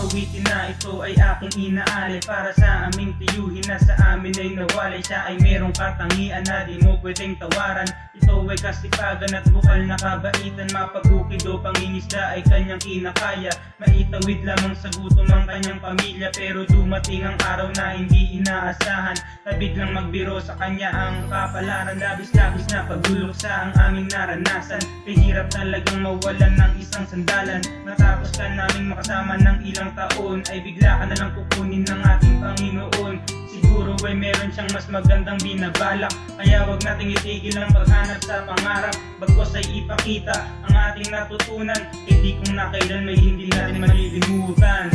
Awitin na ito ay aking inaali para sa aming tiyuhin na sa amin ay nawalay. Siya ay merong katangian na di mo pwedeng tawaran. Ito ay kasipagan at bukal na kabaitan. Mapagukid o pangingisda ay kanyang kinakaya. Maitawid lamang sa gutom ang kanyang pamilya. Pero dumating ang araw na hindi inaasahan, na biglang magbiro sa kanya ang kapalaran. Labis-labis na paglulok sa ang aming naranasan. Pahirap talagang mawalan ng isang sandalan. Matapos ka naming makasama ng ilang taon, ay bigla ka na lang kukunin ng ating Panginoon. Siguro ay meron siyang mas magandang binabalak, kaya wag nating itigil ang paghanap sa pangarap. Bagkos ay ipakita ang ating natutunan, hindi kung nakailan may hindi natin malilimutan.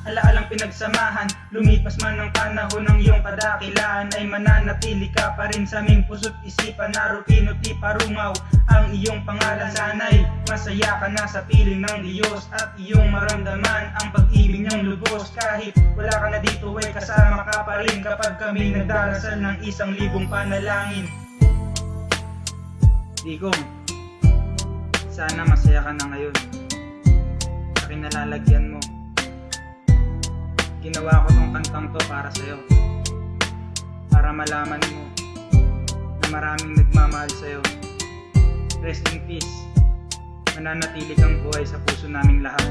Alaalang pinagsamahan, lumipas man ang panahon ng iyong kadakilaan, ay mananatili ka pa rin sa aming puso't isipan. Narupino ti parungaw ang iyong pangalan. Sana'y masaya ka na sa piling ng Diyos at iyong maramdaman ang pag-ibig niyang lubos. Kahit wala ka na dito ay kasama ka pa rin kapag kami nagdarasal ng 1,000 panalangin. Digong, sana masaya ka na ngayon sa kinalalagyan mo. Ginawa ko tong kantang to para sa'yo, para malaman mo na maraming nagmamahal sa'yo. Rest in peace. Mananatili kang buhay sa puso naming lahat.